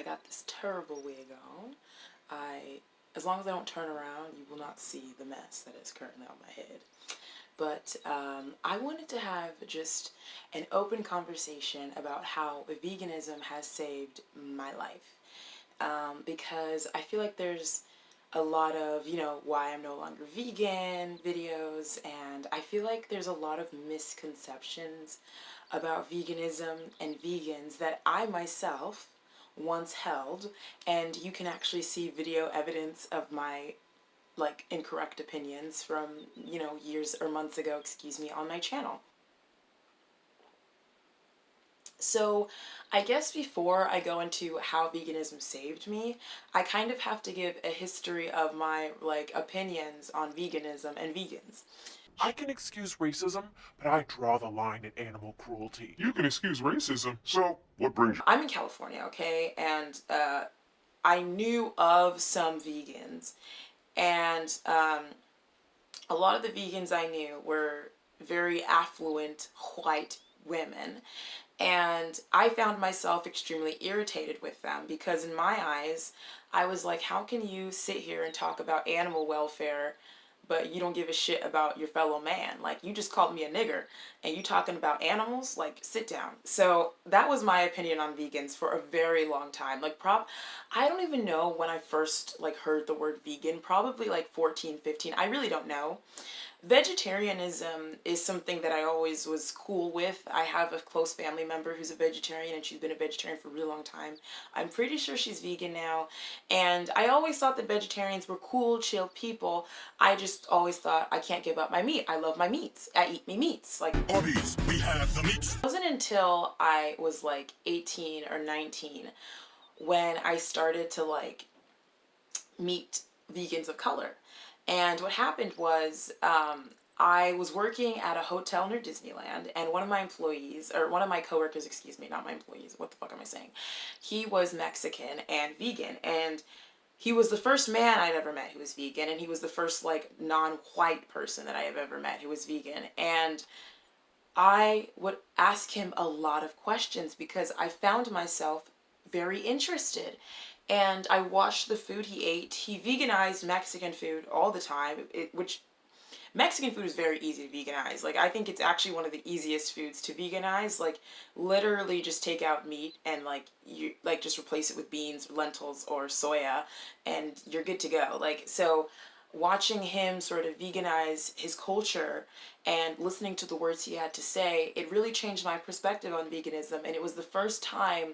I got this terrible wig on. As long as I don't turn around, you will not see the mess that is currently on my head. But I wanted to have just an open conversation about how veganism has saved my life. Because I feel like there's a lot of, why I'm no longer vegan videos, and I feel like there's a lot of misconceptions about veganism and vegans that I myself once held, and you can actually see video evidence of my incorrect opinions from years or months ago, excuse me, on my channel. So I guess before I go into how veganism saved me, I kind of have to give a history of my opinions on veganism and vegans. I can excuse racism, but I draw the line at animal cruelty. You can excuse racism, so what brings you? I'm in California, okay, and I knew of some vegans, and a lot of the vegans I knew were very affluent white women, and I found myself extremely irritated with them because in my eyes, I was like, how can you sit here and talk about animal welfare, but you don't give a shit about your fellow man? Like, you just called me a nigger and you talking about animals? Like, sit down. So that was my opinion on vegans for a very long time. I don't even know when I first heard the word vegan, probably 14, 15. I really don't know. Vegetarianism is something that I always was cool with. I have a close family member who's a vegetarian, and she's been a vegetarian for a really long time. I'm pretty sure she's vegan now. And I always thought that vegetarians were cool, chill people. I just always thought, I can't give up my meat. I love my meats. I eat me meats. Arby's, we have the meats. It wasn't until I was 18 or 19 when I started to meet vegans of color. And what happened was I was working at a hotel near Disneyland, and one of my coworkers, excuse me, not my employees, what the fuck am I saying? He was Mexican and vegan, and he was the first man I'd ever met who was vegan, and he was the first non-white person that I have ever met who was vegan. And I would ask him a lot of questions because I found myself very interested. And I watched the food he ate. He veganized Mexican food all the time, which Mexican food is very easy to veganize. I think it's actually one of the easiest foods to veganize. Literally just take out meat and you just replace it with beans, lentils, or soya, and you're good to go. So watching him sort of veganize his culture and listening to the words he had to say, it really changed my perspective on veganism. And it was the first time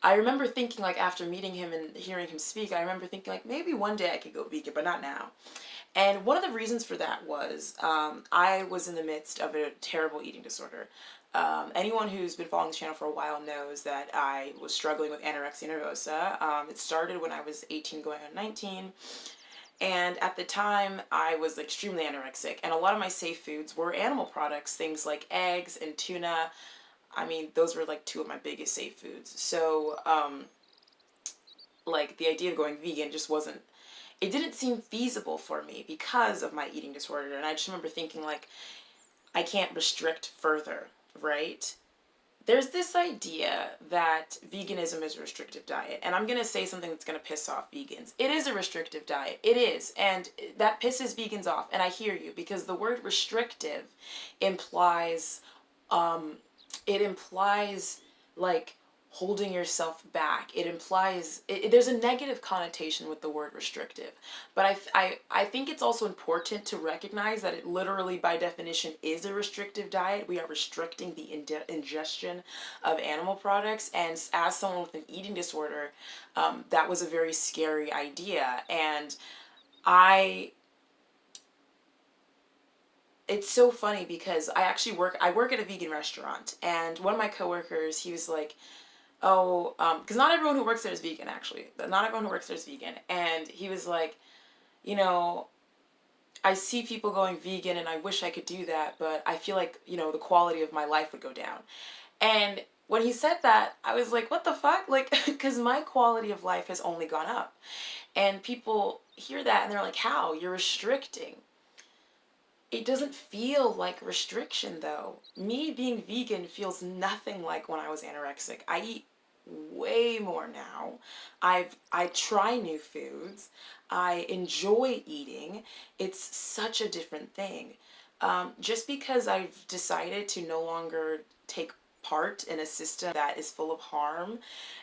I remember thinking, after meeting him and hearing him speak, I remember thinking, maybe one day I could go vegan, but not now. And one of the reasons for that was I was in the midst of a terrible eating disorder. Anyone who's been following this channel for a while knows that I was struggling with anorexia nervosa. It started when I was 18 going on 19. And at the time, I was extremely anorexic. And a lot of my safe foods were animal products, things like eggs and tuna. I mean, those were two of my biggest safe foods. So, the idea of going vegan just wasn't, it didn't seem feasible for me because of my eating disorder. And I just remember thinking, I can't restrict further, right? There's this idea that veganism is a restrictive diet. And I'm going to say something that's going to piss off vegans. It is a restrictive diet. It is. And that pisses vegans off. And I hear you, because the word restrictive implies, it implies holding yourself back. It implies there's a negative connotation with the word restrictive, but I think it's also important to recognize that it literally by definition is a restrictive diet. We are restricting the ingestion of animal products, and as someone with an eating disorder, that was a very scary idea. And it's so funny because I work at a vegan restaurant, and one of my coworkers, he was like, oh, because not everyone who works there is vegan, actually. Not everyone who works there is vegan. And he was like, I see people going vegan and I wish I could do that, but I feel like, the quality of my life would go down. And when he said that, I was like, what the fuck? Because my quality of life has only gone up. And people hear that and they're like, how? You're restricting. It doesn't feel like restriction, though. Me being vegan feels nothing like when I was anorexic. I eat way more now. I try new foods. I enjoy eating. It's such a different thing. Just because I've decided to no longer take part in a system that is full of harm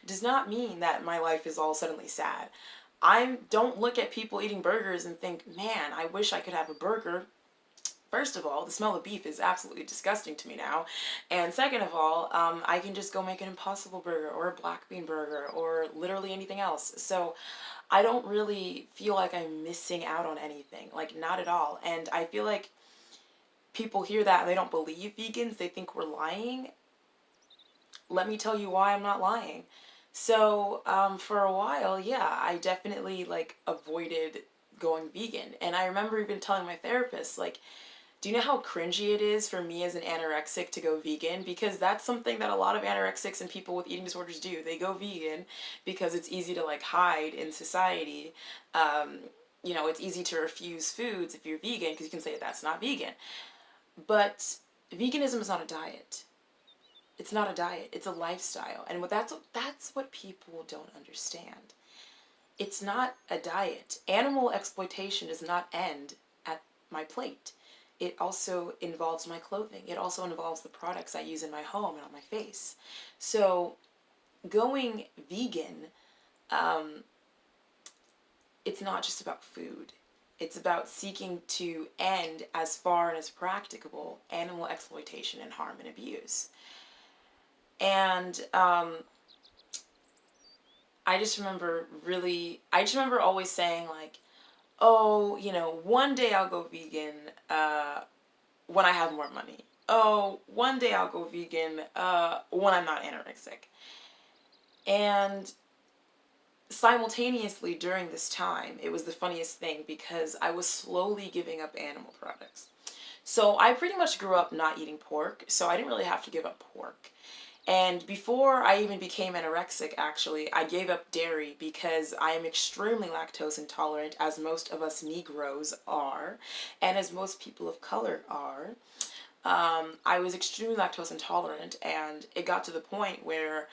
does not mean that my life is all suddenly sad. I don't look at people eating burgers and think, man, I wish I could have a burger. First of all, the smell of beef is absolutely disgusting to me now. And second of all, I can just go make an Impossible Burger or a black bean burger or literally anything else. So I don't really feel like I'm missing out on anything. Like, not at all. And I feel like people hear that and they don't believe vegans. They think we're lying. Let me tell you why I'm not lying. So for a while, yeah, I definitely like avoided going vegan. And I remember even telling my therapist, like, do you know how cringy it is for me as an anorexic to go vegan? Because that's something that a lot of anorexics and people with eating disorders do. They go vegan because it's easy to like hide in society. You know, it's easy to refuse foods if you're vegan because you can say that's not vegan. But veganism is not a diet. It's not a diet. It's a lifestyle. And that's what people don't understand. It's not a diet. Animal exploitation does not end at my plate. It also involves my clothing. It also involves the products I use in my home and on my face. So going vegan, it's not just about food. It's about seeking to end, as far and as practicable, animal exploitation and harm and abuse. And I just remember always saying like, oh, you know, one day I'll go vegan when I have more money. Oh, one day I'll go vegan when I'm not anorexic. And simultaneously during this time, it was the funniest thing because I was slowly giving up animal products. So I pretty much grew up not eating pork, so I didn't really have to give up pork. And before I even became anorexic, actually, I gave up dairy because I am extremely lactose intolerant, as most of us Negroes are, and as most people of color are. I was extremely lactose intolerant, and it got to the point where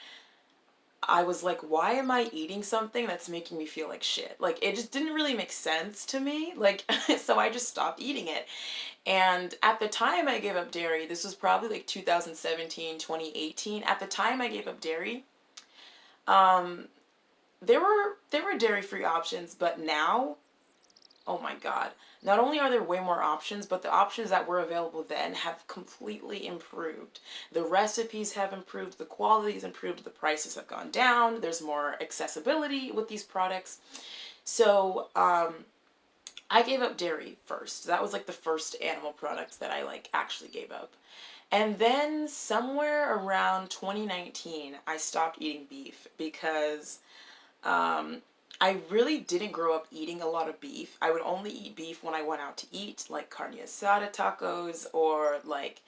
I was like, why am I eating something that's making me feel like shit? Like, it just didn't really make sense to me. Like, so I just stopped eating it. And at the time I gave up dairy, this was probably like 2017, 2018. At the time I gave up dairy, there were dairy-free options, but now, oh my God, not only are there way more options, but the options that were available then have completely improved. The recipes have improved, the quality has improved, the prices have gone down, there's more accessibility with these products. So, I gave up dairy first. That was like the first animal product that I like actually gave up. And then somewhere around 2019, I stopped eating beef because I really didn't grow up eating a lot of beef. I would only eat beef when I went out to eat, like carne asada tacos or like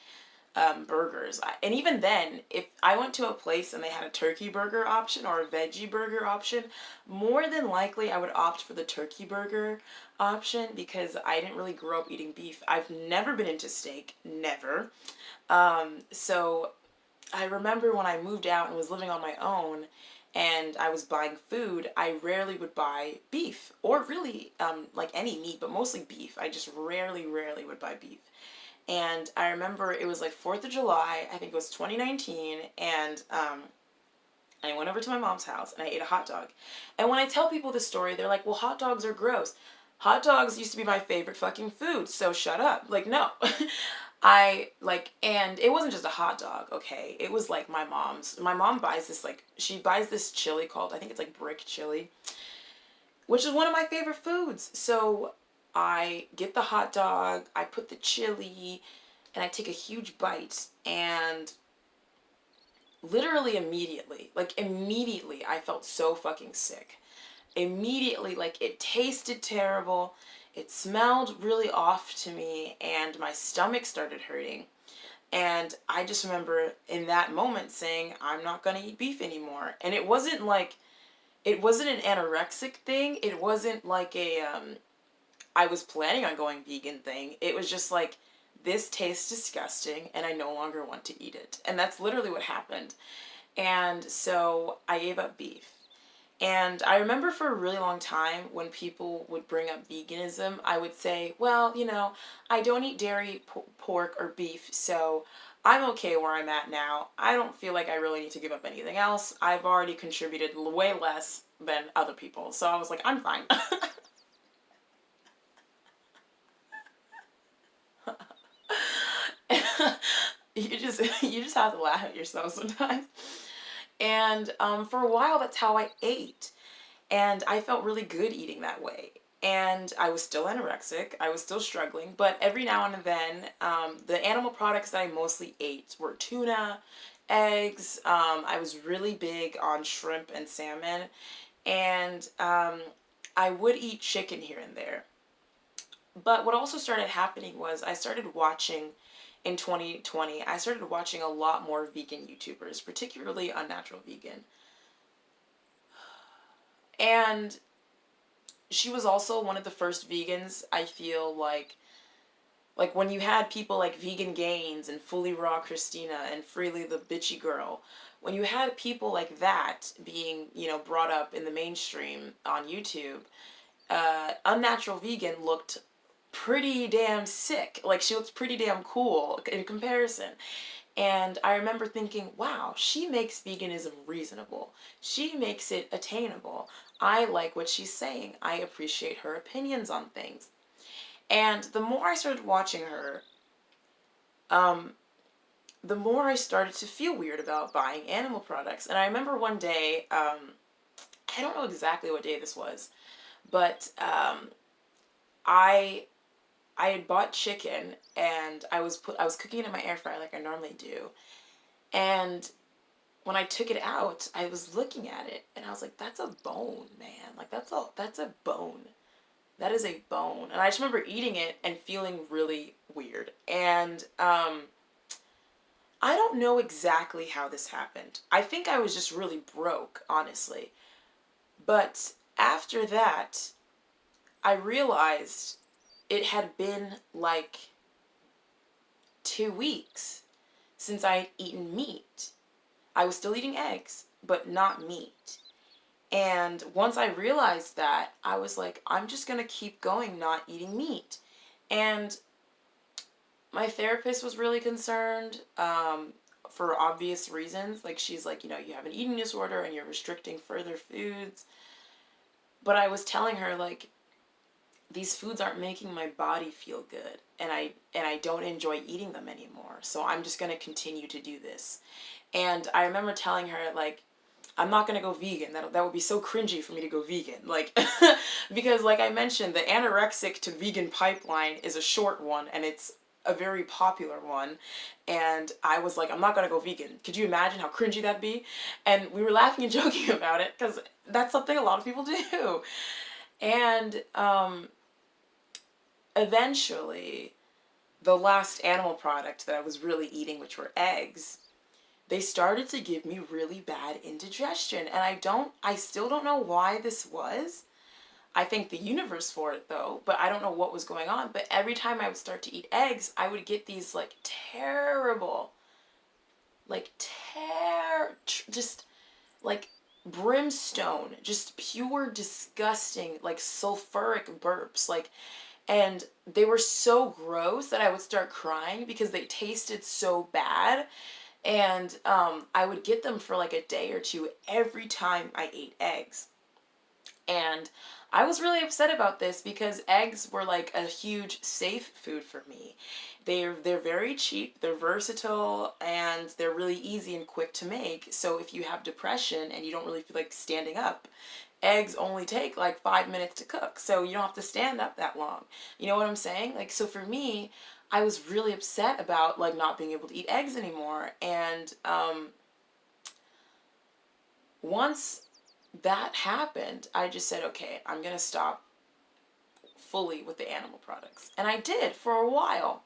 burgers. And even then, if I went to a place and they had a turkey burger option or a veggie burger option, more than likely I would opt for the turkey burger option because I didn't really grow up eating beef. I've never been into steak, never. So I remember when I moved out and was living on my own and I was buying food, I rarely would buy beef or really like any meat, but mostly beef. I just rarely would buy beef. And I remember it was like 4th of July, I think it was 2019, and I went over to my mom's house and I ate a hot dog. And when I tell people this story, they're like, well, hot dogs are gross. Hot dogs used to be my favorite fucking food, so shut up. Like, no. And it wasn't just a hot dog, okay? It was like my mom buys this, like, she buys this chili called, I think it's like brick chili, which is one of my favorite foods. So I get the hot dog, I put the chili, and I take a huge bite, and literally immediately, I felt so fucking sick. Immediately, like, it tasted terrible, it smelled really off to me, and my stomach started hurting. And I just remember in that moment saying, I'm not gonna eat beef anymore. And it wasn't an anorexic thing, it wasn't like I was planning on going vegan thing. It was just like, this tastes disgusting and I no longer want to eat it. And that's literally what happened. And so I gave up beef. And I remember for a really long time when people would bring up veganism, I would say, well, you know, I don't eat dairy, pork, or beef, so I'm okay where I'm at now. I don't feel like I really need to give up anything else. I've already contributed way less than other people. So I was like, I'm fine. you just have to laugh at yourself sometimes. And for a while, that's how I ate. And I felt really good eating that way. And I was still anorexic. I was still struggling. But every now and then, the animal products that I mostly ate were tuna, eggs. I was really big on shrimp and salmon. And I would eat chicken here and there. But what also started happening was I started watching in 2020, I started watching a lot more vegan YouTubers, particularly Unnatural Vegan. And she was also one of the first vegans, I feel like when you had people like Vegan Gains and Fully Raw Christina and Freely the Bitchy Girl, when you had people like that being, you know, brought up in the mainstream on YouTube, Unnatural Vegan looked pretty damn sick. Like, she looked pretty damn cool in comparison. And I remember thinking, wow, she makes veganism reasonable. She makes it attainable. I like what she's saying. I appreciate her opinions on things. And the more I started watching her, the more I started to feel weird about buying animal products. And I remember one day, I don't know exactly what day this was, but I had bought chicken and I was cooking it in my air fryer like I normally do. And when I took it out, I was looking at it and I was like, that's a bone, man. Like, that's a bone. That is a bone. And I just remember eating it and feeling really weird. And I don't know exactly how this happened. I think I was just really broke, honestly. But after that, I realized it had been like 2 weeks since I had eaten meat. I was still eating eggs, but not meat. And once I realized that, I was like, I'm just going to keep going not eating meat. And my therapist was really concerned for obvious reasons. Like, she's like, you know, you have an eating disorder and you're restricting further foods. But I was telling her, like, these foods aren't making my body feel good, and I don't enjoy eating them anymore. So I'm just going to continue to do this. And I remember telling her, like, I'm not going to go vegan. That would be so cringy for me to go vegan. Like, because like I mentioned, the anorexic to vegan pipeline is a short one, and it's a very popular one. And I was like, I'm not going to go vegan. Could you imagine how cringy that'd be? And we were laughing and joking about it because that's something a lot of people do. And eventually, the last animal product that I was really eating, which were eggs, they started to give me really bad indigestion. And I still don't know why this was. I thank the universe for it though, but I don't know what was going on. But every time I would start to eat eggs, I would get these like terrible, just like brimstone, just pure disgusting, like sulfuric burps, like, and they were so gross that I would start crying because they tasted so bad. And I would get them for like a day or two every time I ate eggs. And I was really upset about this because eggs were like a huge safe food for me. They're very cheap, they're versatile, and they're really easy and quick to make. So if you have depression and you don't really feel like standing up, eggs only take like 5 minutes to cook. So you don't have to stand up that long. You know what I'm saying? Like, so for me, I was really upset about like not being able to eat eggs anymore. And once that happened, I just said, okay, I'm going to stop fully with the animal products. And I did for a while.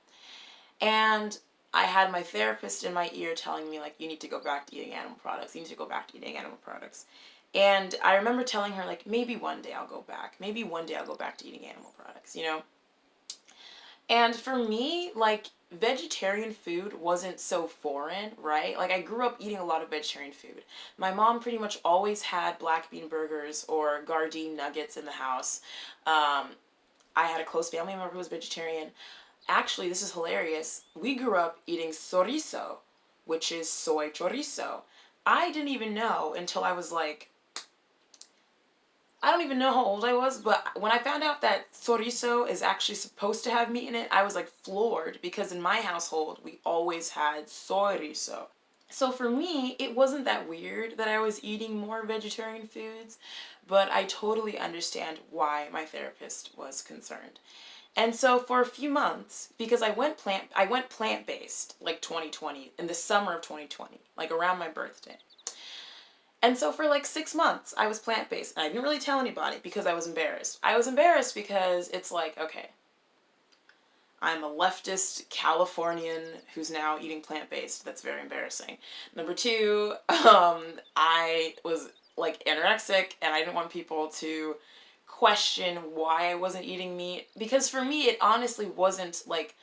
And I had my therapist in my ear telling me, like, you need to go back to eating animal products. You need to go back to eating animal products. And I remember telling her, like, maybe one day I'll go back. Maybe one day I'll go back to eating animal products, you know? And for me, like, vegetarian food wasn't so foreign, right? Like, I grew up eating a lot of vegetarian food. My mom pretty much always had black bean burgers or Gardein nuggets in the house. I had a close family member who was vegetarian. Actually, this is hilarious. We grew up eating chorizo, which is soy chorizo. I didn't even know until I was like, I don't even know how old I was, but when I found out that chorizo is actually supposed to have meat in it, I was like floored, because in my household, we always had chorizo. So for me, it wasn't that weird that I was eating more vegetarian foods, but I totally understand why my therapist was concerned. And so for a few months, because I went plant-based like 2020, in the summer of 2020, like around my birthday. And so for like 6 months, I was plant-based. And I didn't really tell anybody because I was embarrassed. I was embarrassed because it's like, okay, I'm a leftist Californian who's now eating plant-based. That's very embarrassing. Number two, I was like anorexic, and I didn't want people to question why I wasn't eating meat. Because for me, it honestly wasn't like,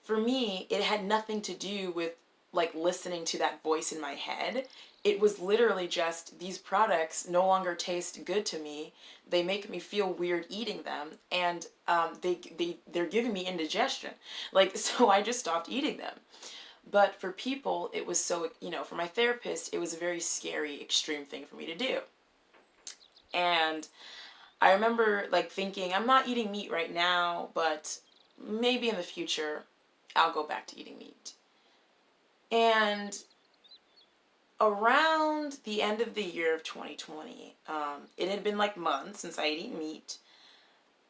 for me, it had nothing to do with like listening to that voice in my head. It was literally just, these products no longer taste good to me. They make me feel weird eating them, and they're giving me indigestion. Like, so I just stopped eating them. But for people, it was so, for my therapist, it was a very scary, extreme thing for me to do. And I remember like thinking, I'm not eating meat right now, but maybe in the future, I'll go back to eating meat. And around the end of the year of 2020, it had been like months since I had eaten meat.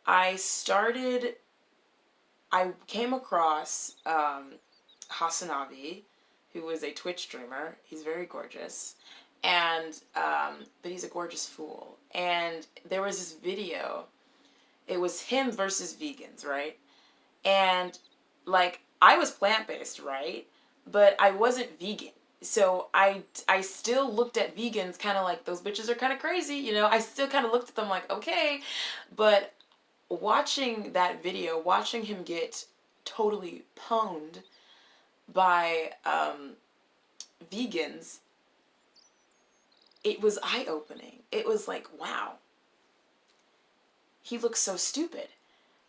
I came across Hasanabi, who was a Twitch streamer. He's very gorgeous. And, but he's a gorgeous fool. And there was this video. It was him versus vegans, right? And, like, I was plant-based, right? But I wasn't vegan. So I still looked at vegans kind of like, those bitches are kind of crazy, I still kind of looked at them like, okay. But watching that video, watching him get totally pwned by vegans, it was eye-opening. It was like, wow, he looks so stupid.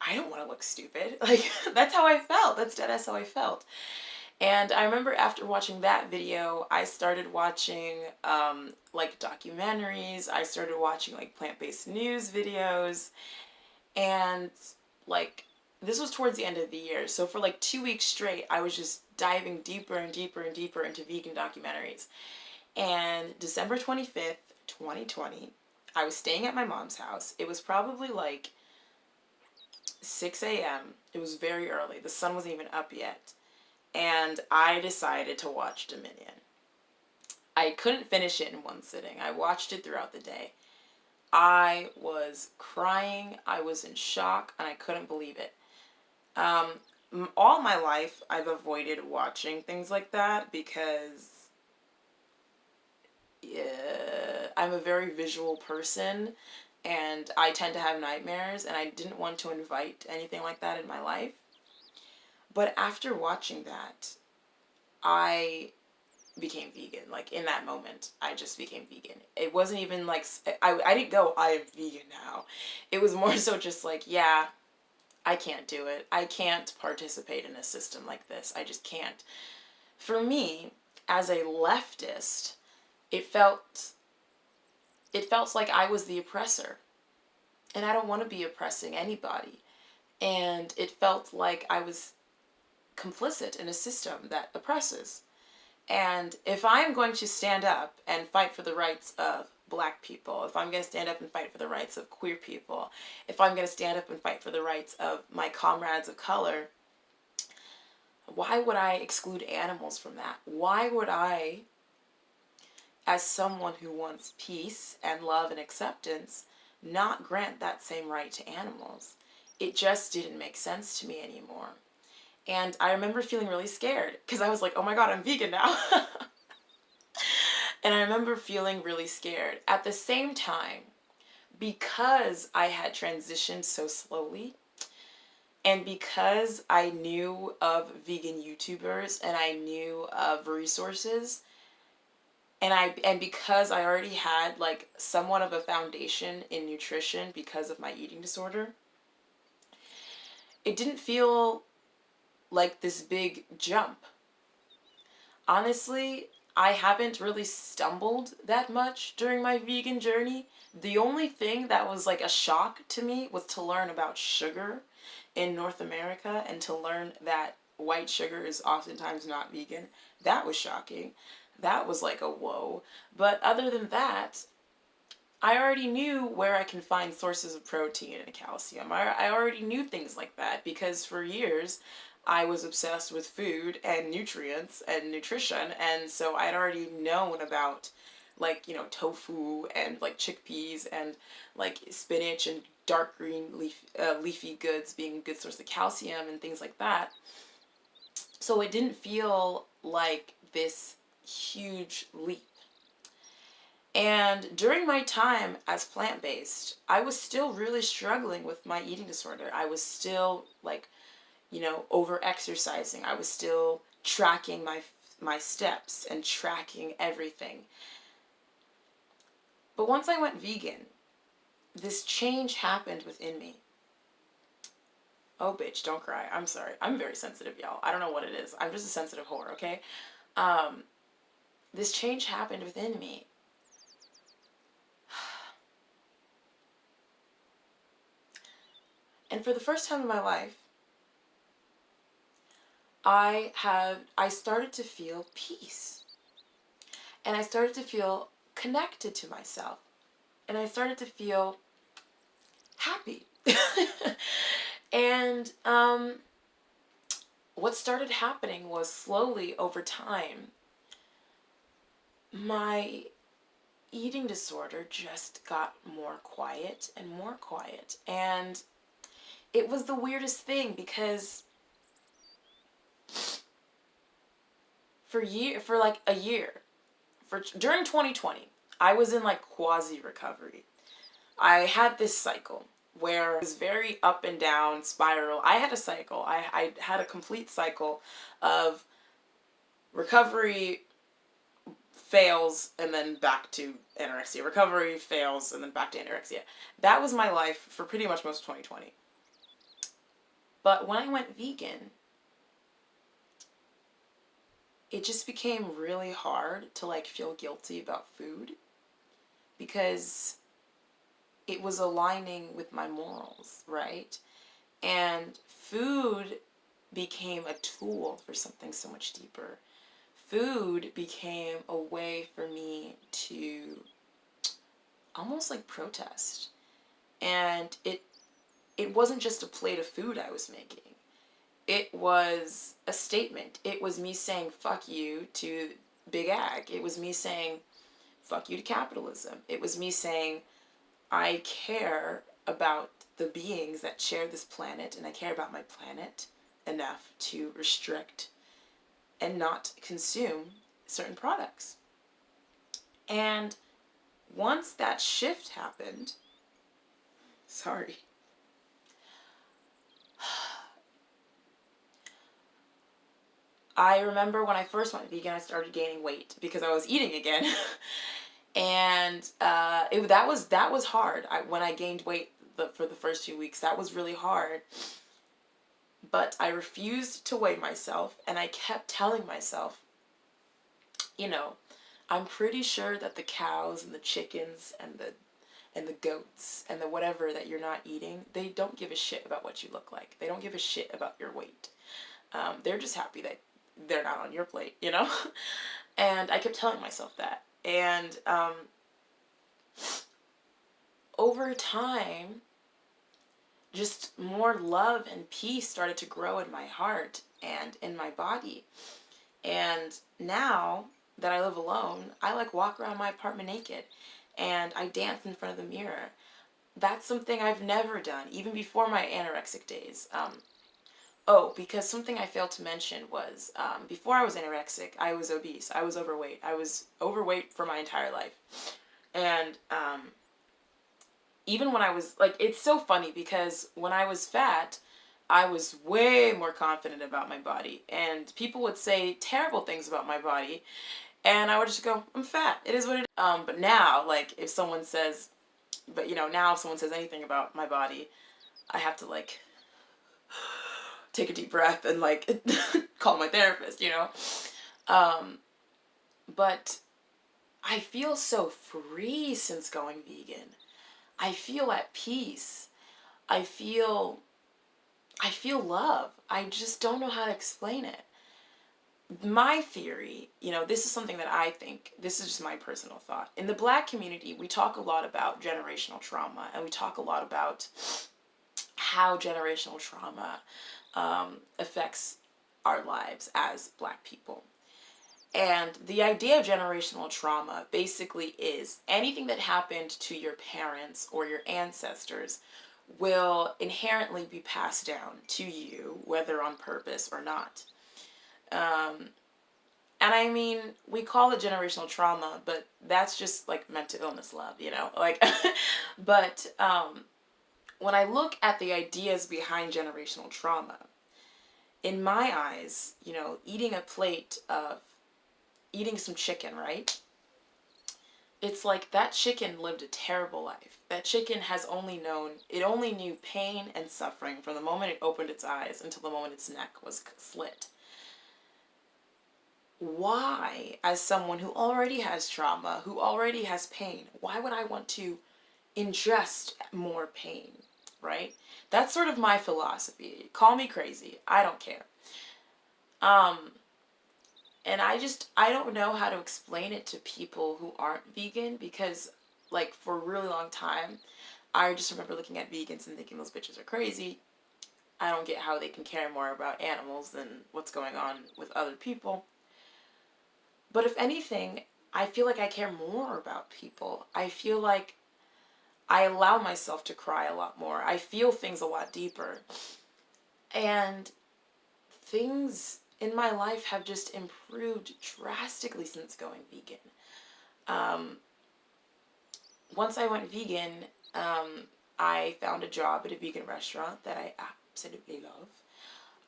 I don't want to look stupid. Like, that's how I felt. That's how I felt. And I remember after watching that video, I started watching like documentaries. I started watching like plant-based news videos. And like, this was towards the end of the year. So for like 2 weeks straight, I was just diving deeper and deeper and deeper into vegan documentaries. And December 25th, 2020, I was staying at my mom's house. It was probably like 6 a.m. It was very early. The sun wasn't even up yet. And I decided to watch Dominion. I couldn't finish it in one sitting. I watched it throughout the day. I was crying. I was in shock, and I couldn't believe it. All my life, I've avoided watching things like that because I'm a very visual person, and I tend to have nightmares, and I didn't want to invite anything like that in my life. But after watching that, I became vegan. Like, in that moment, I just became vegan. It wasn't even like, I didn't go, I am vegan now. It was more so just like, yeah, I can't do it. I can't participate in a system like this. I just can't. For me, as a leftist, it felt like I was the oppressor. And I don't want to be oppressing anybody. And it felt like I was complicit in a system that oppresses. And if I'm going to stand up and fight for the rights of Black people, if I'm going to stand up and fight for the rights of queer people, if I'm going to stand up and fight for the rights of my comrades of color, why would I exclude animals from that? Why would I, as someone who wants peace and love and acceptance, not grant that same right to animals? It just didn't make sense to me anymore. And I remember feeling really scared because I was like, oh my God, I'm vegan now. And I remember feeling really scared. At the same time, because I had transitioned so slowly, And because I knew of vegan YouTubers and I knew of resources, and because I already had like somewhat of a foundation in nutrition because of my eating disorder, it didn't feel like this big jump. Honestly, I haven't really stumbled that much during my vegan journey. The only thing that was like a shock to me was to learn about sugar in North America and to learn that white sugar is oftentimes not vegan. That was shocking. That was like a whoa. But other than that, I already knew where I can find sources of protein and calcium. I already knew things like that because for years I was obsessed with food and nutrients and nutrition, and so I'd already known about like, tofu and like chickpeas and like spinach and dark green leafy goods being a good source of calcium and things like that. So it didn't feel like this huge leap. And during my time as plant-based, I was still really struggling with my eating disorder. I was still like, over exercising. I was still tracking my steps and tracking everything. But once I went vegan, this change happened within me. Oh, bitch, don't cry. I'm sorry. I'm very sensitive, y'all. I don't know what it is. I'm just a sensitive whore, okay? This change happened within me. And for the first time in my life, I started to feel peace. And I started to feel connected to myself. And I started to feel happy. And what started happening was slowly over time, my eating disorder just got more quiet and more quiet. And it was the weirdest thing because for like a year, during 2020, I was in like quasi recovery. I had this cycle where it was very up and down spiral. I had a cycle. I had a complete cycle of recovery, fails, and then back to anorexia. Recovery, fails, and then back to anorexia. That was my life for pretty much most of 2020. But when I went vegan, it just became really hard to like feel guilty about food because it was aligning with my morals, right? And food became a tool for something so much deeper. Food became a way for me to almost like protest. And it wasn't just a plate of food I was making. It was a statement. It was me saying fuck you to Big Ag. It was me saying fuck you to capitalism. It was me saying I care about the beings that share this planet, and I care about my planet enough to restrict and not consume certain products. And once that shift happened, sorry, I remember when I first went vegan, I started gaining weight because I was eating again. And that was hard. When I gained weight for the first few weeks, that was really hard. But I refused to weigh myself, and I kept telling myself, I'm pretty sure that the cows and the chickens and the goats and the whatever that you're not eating, they don't give a shit about what you look like. They don't give a shit about your weight. They're just happy that they're not on your plate, And I kept telling myself that. And over time, just more love and peace started to grow in my heart and in my body. And now that I live alone, I like walk around my apartment naked and I dance in front of the mirror. That's something I've never done, even before my anorexic days. Because something I failed to mention was before I was anorexic, I was obese. I was overweight. I was overweight for my entire life. And even when I was, like, it's so funny because when I was fat, I was way more confident about my body, and people would say terrible things about my body, and I would just go, I'm fat. It is what it is. But now, like, if someone says, now if someone says anything about my body, I have to, like, take a deep breath and, like, call my therapist, But I feel so free since going vegan. I feel at peace. I feel love. I just don't know how to explain it. My theory, this is something that I think, this is just my personal thought. In the Black community, we talk a lot about generational trauma, and we talk a lot about how generational trauma affects our lives as Black people. And the idea of generational trauma basically is anything that happened to your parents or your ancestors will inherently be passed down to you, whether on purpose or not. And I mean, we call it generational trauma, but that's just like mental illness love, like, but when I look at the ideas behind generational trauma, in my eyes, eating a plate of, eating some chicken, right? It's like that chicken lived a terrible life. That chicken only knew pain and suffering from the moment it opened its eyes until the moment its neck was slit. Why, as someone who already has trauma, who already has pain, why would I want to ingest more pain, right? That's sort of my philosophy. Call me crazy. I don't care. And I don't know how to explain it to people who aren't vegan, because, like, for a really long time, I just remember looking at vegans and thinking those bitches are crazy. I don't get how they can care more about animals than what's going on with other people. But if anything, I feel like I care more about people. I feel like I allow myself to cry a lot more. I feel things a lot deeper. And things in my life have just improved drastically since going vegan. Once I went vegan, I found a job at a vegan restaurant that I absolutely love.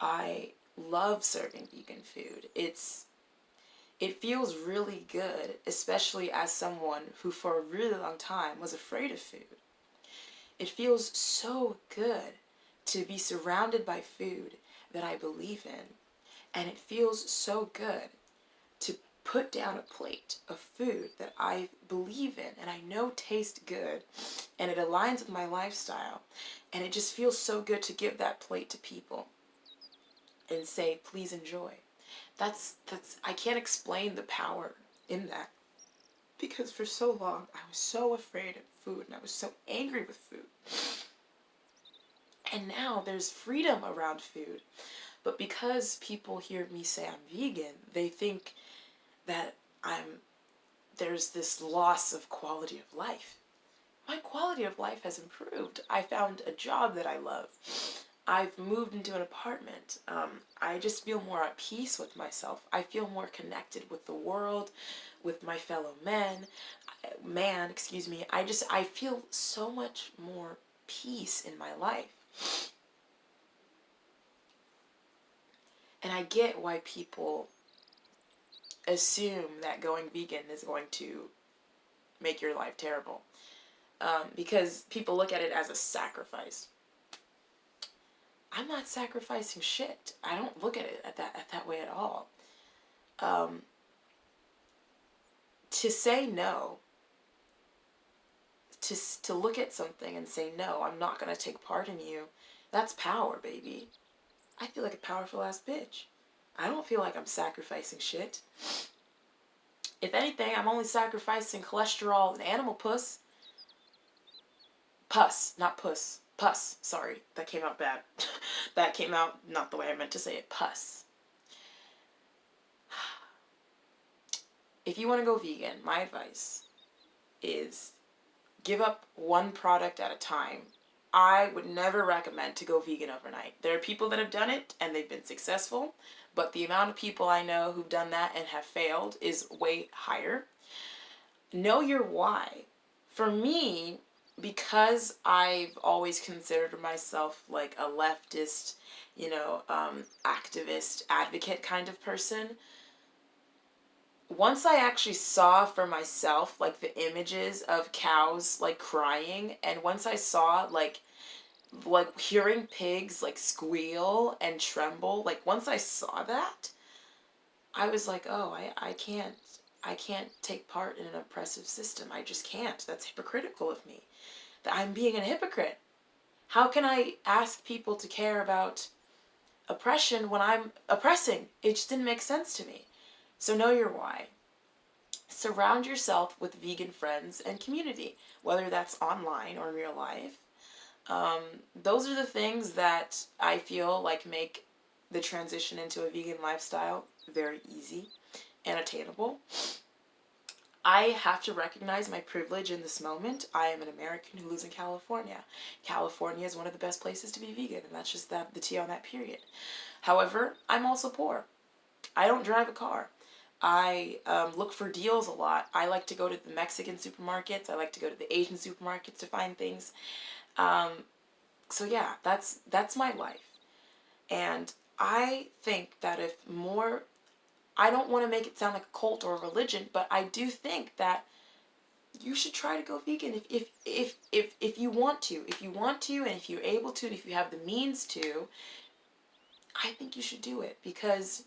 I love serving vegan food. It feels really good, especially as someone who for a really long time was afraid of food. It feels so good to be surrounded by food that I believe in. And it feels so good to put down a plate of food that I believe in and I know tastes good and it aligns with my lifestyle. And it just feels so good to give that plate to people and say, please enjoy. I can't explain the power in that, because for so long I was so afraid of food and I was so angry with food. And now there's freedom around food. But because people hear me say I'm vegan, they think that there's this loss of quality of life. My quality of life has improved. I found a job that I love. I've moved into an apartment. I just feel more at peace with myself. I feel more connected with the world, with my fellow man. I feel so much more peace in my life. And I get why people assume that going vegan is going to make your life terrible. Because people look at it as a sacrifice. I'm not sacrificing shit. I don't look at it at that way at all. To say no, to look at something and say, no, I'm not going to take part in you, that's power, baby. I feel like a powerful ass bitch. I don't feel like I'm sacrificing shit. If anything, I'm only sacrificing cholesterol and animal puss. Pus, not puss. Pus, sorry, that came out bad. That came out not the way I meant to say it. Pus. If you want to go vegan, my advice is give up one product at a time. I would never recommend to go vegan overnight. There are people that have done it and they've been successful, but the amount of people I know who've done that and have failed is way higher. Know your why. For me, because I've always considered myself like a leftist, you know, activist, advocate kind of person, once I actually saw for myself like the images of cows like crying, and once I saw like hearing pigs like squeal and tremble, like once I saw that, I was like, oh, I can't take part in an oppressive system. I just can't. That's hypocritical of me. That I'm being a hypocrite. How can I ask people to care about oppression when I'm oppressing? It just didn't make sense to me. So know your why. Surround yourself with vegan friends and community, whether that's online or in real life. Those are the things that I feel like make the transition into a vegan lifestyle very easy and attainable. I have to recognize my privilege in this moment. I am an American who lives in California. California is one of the best places to be vegan, and that's just the tea on that, period. However, I'm also poor. I don't drive a car. I look for deals a lot. I like to go to the Mexican supermarkets. I like to go to the Asian supermarkets to find things. So yeah, that's my life. And I think that if more, I don't want to make it sound like a cult or a religion, but I do think that you should try to go vegan if you want to. If you want to, and if you're able to, and if you have the means to, I think you should do it, because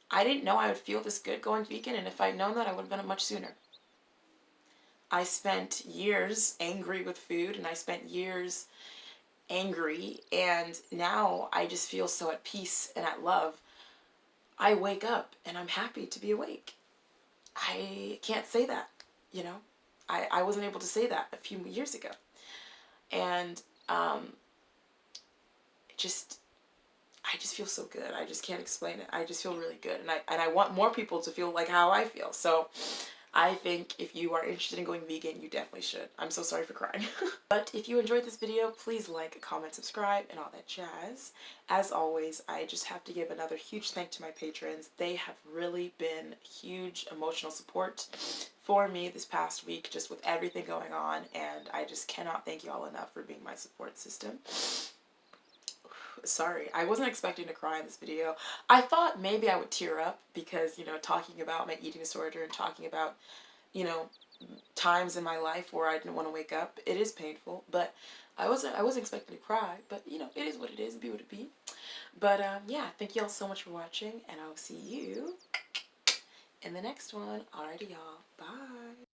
I didn't know I would feel this good going vegan, and if I'd known that, I would have done it much sooner. I spent years angry with food, and I spent years angry, and now I just feel so at peace and at love. I wake up and I'm happy to be awake. I can't say that, you know. I wasn't able to say that a few years ago. And just I just feel so good. I just can't explain it. I just feel really good, and I want more people to feel like how I feel. So I think if you are interested in going vegan, you definitely should. I'm so sorry for crying. But if you enjoyed this video, please like, comment, subscribe, and all that jazz. As always, I just have to give another huge thank to my patrons. They have really been huge emotional support for me this past week, just with everything going on, and I just cannot thank you all enough for being my support system. Sorry, I wasn't expecting to cry in this video. I thought maybe I would tear up because, you know, talking about my eating disorder and talking about, you know, times in my life where I didn't want to wake up. It is painful, but I wasn't expecting to cry, but you know, it is what it is, be what it be. But yeah, thank you all so much for watching, and I'll see you in the next one. Alrighty, y'all. Bye.